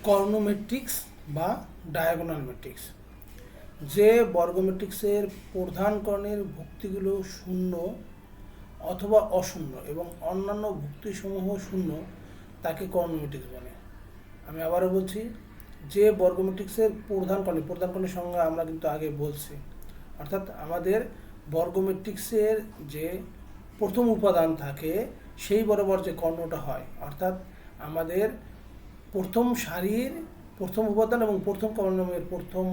কর্ণ matrix বা diagonal matrix. যে বর্গ ম্যাট্রিক্সের প্রধান কর্ণের ভুক্তিগুলো শূন্য অথবা অশূন্য এবং অন্যান্য ভুক্তিসমূহ শূন্য তাকে কর্ণ ম্যাট্রিক্স বলে। আমি আবারও বলছি, যে বর্গ ম্যাট্রিক্সের প্রধান কর্ণের সংজ্ঞা আমরা কিন্তু আগে বলছি, অর্থাৎ আমাদের বর্গ ম্যাট্রিক্সের যে প্রথম উপাদান থাকে সেই বরাবর যে কর্ণটা হয়, অর্থাৎ আমাদের প্রথম সারির প্রথম উপাদান এবং প্রথম কর্ণের প্রথম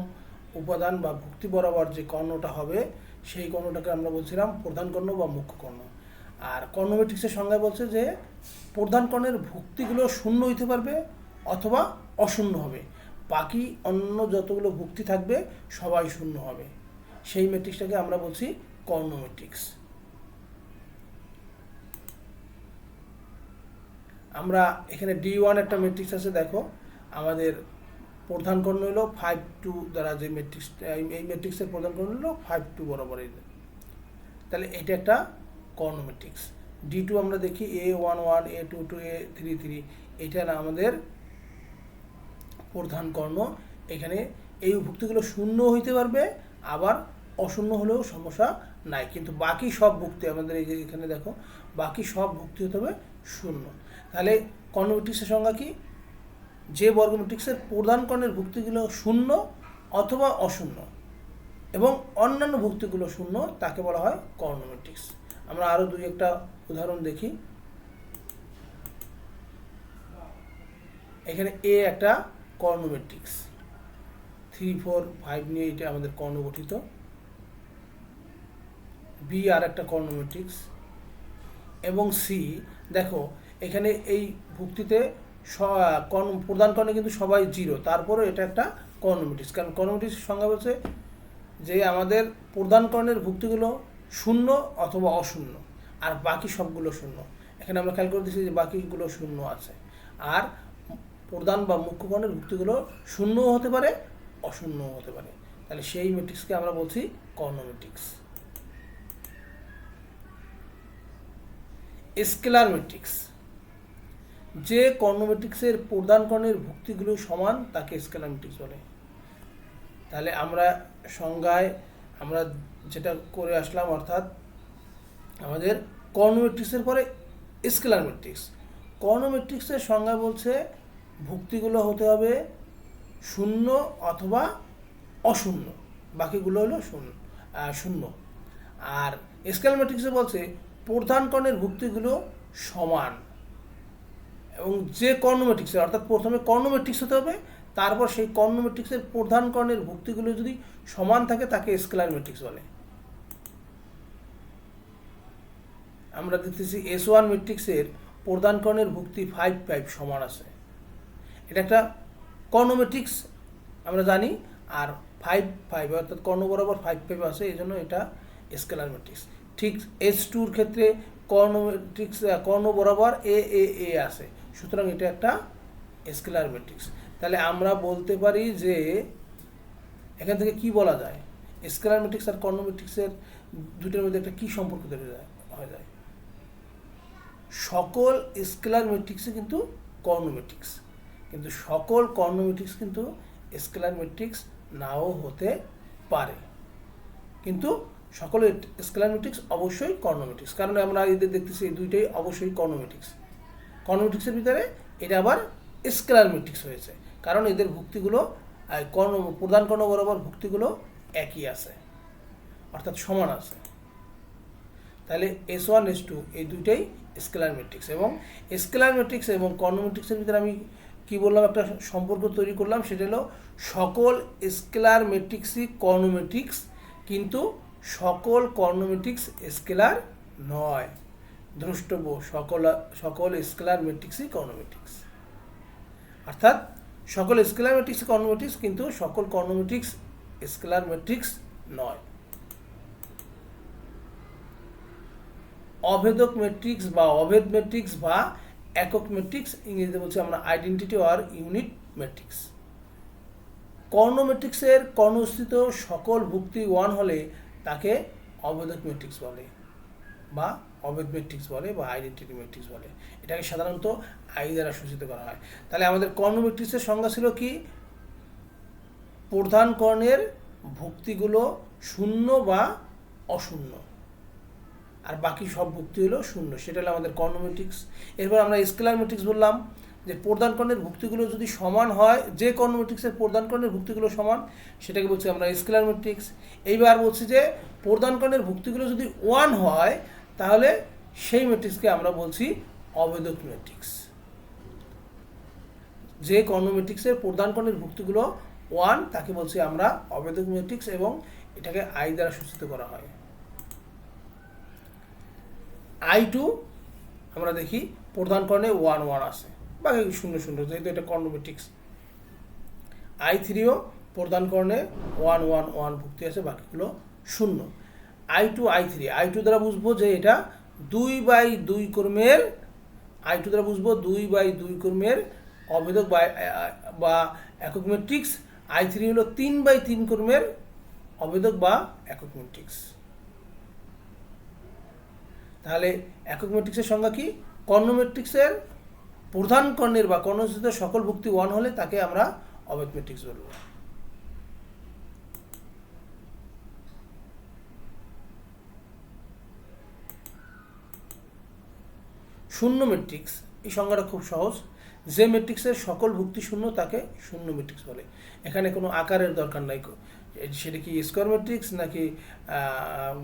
উপাদান বা ভুক্তি বরাবর যে কর্ণটা হবে সেই কর্ণটাকে আমরা বলছিলাম প্রধান কর্ণ বা মুখ্য কর্ণ। আর কর্ণ ম্যাট্রিক্সের সংজ্ঞা বলছে যে প্রধান কর্ণের ভুক্তিগুলো শূন্য হইতে পারবে অথবা অশূন্য হবে, বাকি অন্য যতগুলো ভুক্তি থাকবে সবাই শূন্য হবে। সেই ম্যাট্রিক্সটাকে আমরা বলছি কর্ণ ম্যাট্রিক্স। আমরা এখানে D1 একটা ম্যাট্রিক্স আছে, দেখো আমাদের প্রধান কর্ণ হলো 5-2 দ্বারা যে ম্যাট্রিক্স, এই ম্যাট্রিক্সের প্রধান কর্ণ হলো 5-2 বরাবর। তাহলে এটা একটা কর্ণ ম্যাট্রিক্স। D2 আমরা দেখি A11, A22, A33, এটা না আমাদের প্রধান কর্ণ। এখানে এই ভুক্তিগুলো শূন্য হইতে পারবে, আবার অশূন্য হলেও সমস্যা নাই, কিন্তু বাকি সব ভুক্তি আমাদের এই যে এখানে দেখো বাকি সব ভুক্তি হতে হবে শূন্য। তাহলে কর্ণ ম্যাট্রিক্সের সংজ্ঞা কি? যে বর্গ ম্যাট্রিক্সের প্রধান কর্ণের ভুক্তিগুলো শূন্য অথবা অশূন্য এবং অন্যান্য ভুক্তিগুলো শূন্য তাকে বলা হয় কর্ণ ম্যাট্রিক্স। আমরা আরো দুই একটা উদাহরণ দেখি। এখানে এ একটা কর্ণ ম্যাট্রিক্স, 3, 4, 5 নিয়ে এটা আমাদের কর্ণ গঠিত। বি আর একটা কর্ণ ম্যাট্রিক্স এবং সি, দেখো এখানে এই ভুক্তিতে প্রধান কর্ণে কিন্তু সবাই 0, তারপরে এটা একটা কর্ণ ম্যাট্রিক্স। কারণ কর্ণ ম্যাট্রিক্সের সংজ্ঞা বলছে যে আমাদের প্রধান কর্ণের ভুক্তিগুলো শূন্য অথবা অশূন্য আর বাকি সবগুলো শূন্য। এখানে আমরা খেয়াল করে দিচ্ছি যে বাকিগুলো শূন্য আছে, আর প্রধান বা মুখ্য কর্ণের ভুক্তিগুলো শূন্যও হতে পারে অশূন্যও হতে পারে। তাহলে সেই ম্যাট্রিক্সকে আমরা বলছি কর্ণ ম্যাট্রিক্স। স্কেলার ম্যাট্রিক্স, যে কর্ণ ম্যাট্রিক্সের প্রধান কর্ণের ভুক্তিগুলো সমান তাকে স্কেলার ম্যাট্রিক্স বলে। তাহলে আমরা সংজ্ঞায় আমরা যেটা করে আসলাম, অর্থাৎ আমাদের কর্ণ ম্যাট্রিক্সের পরে স্কেলার ম্যাট্রিক্স। কর্ণ ম্যাট্রিক্সের সংজ্ঞা বলছে ভুক্তিগুলো হতে হবে শূন্য অথবা অশূন্য, বাকিগুলো হলো শূন্য। আর স্কেলার ম্যাট্রিক্সে বলছে প্রধান কর্ণের ভুক্তিগুলো সমান, এবং যে কর্ণ ম্যাট্রিক্সের, অর্থাৎ প্রথমে কর্ণ ম্যাট্রিক্স হতে হবে, তারপর সেই কর্ণ ম্যাট্রিক্সের প্রধান কর্ণের ভুক্তিগুলো যদি সমান থাকে তাকে স্কেলার ম্যাট্রিক্স বলে। আমরা দেখতেছি S1 ম্যাট্রিক্সের প্রধান কর্ণের ভুক্তি 5, 5 সমান আছে, এটা একটা কর্ণ ম্যাট্রিক্স আমরা জানি। আর 5, 5 অর্থাৎ কর্ণ বরাবর 5, 5 আছে, এই জন্য এটা স্কেলার ম্যাট্রিক্স। ঠিক S2-র ক্ষেত্রে কর্ণ ম্যাট্রিক্স কর্ণ বরাবর A আছে, সুতরাং এটা একটা স্কেলার ম্যাট্রিক্স। তাহলে আমরা বলতে পারি যে এখান থেকে কি বলা যায়, স্কেলার ম্যাট্রিক্স আর কর্ণ ম্যাট্রিক্সের দুটোর মধ্যে একটা কি সম্পর্ক তৈরি হয়ে যায়। সকল স্কেলার ম্যাট্রিক্সই কিন্তু কর্ণ ম্যাট্রিক্স, কিন্তু সকল কর্ণ ম্যাট্রিক্স কিন্তু স্কেলার ম্যাট্রিক্স নাও হতে পারে, কিন্তু সকল স্কেলার ম্যাট্রিক্স অবশ্যই কর্ণ ম্যাট্রিক্স। কারণ আমরা এদের দেখতেছি এই দুইটাই অবশ্যই কর্ণ ম্যাট্রিক্স। কর্ণ ম্যাট্রিক্সের ভিতরে এটা আবার স্কেলার ম্যাট্রিক্স হয়েছে, কারণ এদের ভুক্তিগুলো প্রধান কর্ণ বরাবর ভুক্তিগুলো একই আছে, অর্থাৎ সমান আছে। তাহলে S1, S2 এই দুইটাই স্কেলার ম্যাট্রিক্স। এবং স্কেলার ম্যাট্রিক্স এবং কর্ণ ম্যাট্রিক্সের ভিতরে আমি কি বললাম, একটা সম্পর্ক তৈরি করলাম, সেটা হলো সকল স্কেলার ম্যাট্রিক্সই কর্ণ ম্যাট্রিক্স, কিন্তু সকল কর্ণ ম্যাট্রিক্স স্কেলার নয়। দ্রষ্টব্য, সকল স্কেলার ম্যাট্রিক্সই কর্ণ ম্যাট্রিক্স, অর্থাৎ সকল স্কেলার ম্যাট্রিক্স কর্ণ ম্যাট্রিক্স, কিন্তু সকল কর্ণ ম্যাট্রিক্স স্কেলার ম্যাট্রিক্স নয়। অভেদক ম্যাট্রিক্স বা অভেদ ম্যাট্রিক্স বা একক ম্যাট্রিক্স, ইংরেজিতে বলছি আমরা আইডেন্টিটি অর ইউনিট ম্যাট্রিক্স। কর্ণ ম্যাট্রিক্সের কর্ণস্থিত সকল ভুক্তি 1 হলে তাকে অভেদক ম্যাট্রিক্স বলে বা অবৈধ ম্যাট্রিক্স বলে বা আইডেন্টিটি ম্যাট্রিক্স বলে। এটাকে সাধারণত আই দ্বারা সূচিত করা হয়। তাহলে আমাদের কর্ণ ম্যাট্রিক্সের সংজ্ঞা ছিল কি? প্রধান কর্ণের ভুক্তিগুলো শূন্য বা অশূন্য, আর বাকি সব ভুক্তি হলো শূন্য, সেটা হলো আমাদের কর্ণ ম্যাট্রিক্স। এরপর আমরা স্কেলার ম্যাট্রিক্স বললাম যে প্রধান কর্ণের ভুক্তিগুলো যদি সমান হয়, যে কর্ণ ম্যাট্রিক্সের প্রধান কর্ণের ভুক্তিগুলো সমান, সেটাকে বলছি আমরা স্কেলার ম্যাট্রিক্স। এইবার বলছি যে প্রধান কর্ণের ভুক্তিগুলো যদি 1 হয়, তাহলে সেই ম্যাট্রিক্সকে আমরা বলছি অভেদক ম্যাট্রিক্স। যে কর্ণ ম্যাট্রিক্সের প্রধান কর্ণের ভুক্তিগুলো 1 তাকে বলছি আমরা অভেদক ম্যাট্রিক্স, এবং এটাকে আই দ্বারা সূচিত করা হয়। I2 আমরা দেখি প্রধান কর্ণে 1 1 আছে, বাকি 0 0, যেহেতু এটা কর্ণ ম্যাট্রিক্স। I3ও প্রধান কর্ণে 1 1 1 ভুক্তি আছে, বাকিগুলো 0। I2 I3 দ্বারা বুঝবো যে এটা 2/2 ক্রমের, I2 দ্বারা বুঝবো 2/2 ক্রমের অভেদক বা একক ম্যাট্রিক্স। I3 হলো 3/3 ক্রমের অভেদক বা একক ম্যাট্রিক্স। তাহলে একক ম্যাট্রিক্সের সংজ্ঞা কি? কর্ণ ম্যাট্রিক্সের প্রধান কর্ণের বা কর্ণসূচিত সকল ভুক্তি 1 হলে তাকে আমরা অবৈধ ম্যাট্রিক্স বলবো। শূন্য ম্যাট্রিক্স, এই সংজ্ঞাটা খুব সহজ। যে ম্যাট্রিক্সের সকল ভুক্তি শূন্য তাকে শূন্য ম্যাট্রিক্স বলে। এখানে কোনো আকারের দরকার নাই, সেটা কি স্কোয়ার ম্যাট্রিক্স নাকি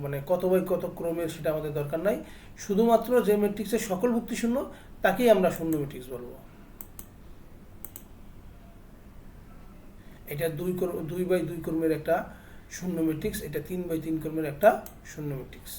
মানে কত বাই কত ক্রমের, সেটা আমাদের দরকার নাই। শুধুমাত্র যে ম্যাট্রিক্সের সকল ভুক্তি শূন্য তাকেই আমরা শূন্য ম্যাট্রিক্স বলবো। এটা 2/2 ক্রমের একটা শূন্য ম্যাট্রিক্স, এটা 3/3 ক্রমের একটা শূন্য ম্যাট্রিক্স।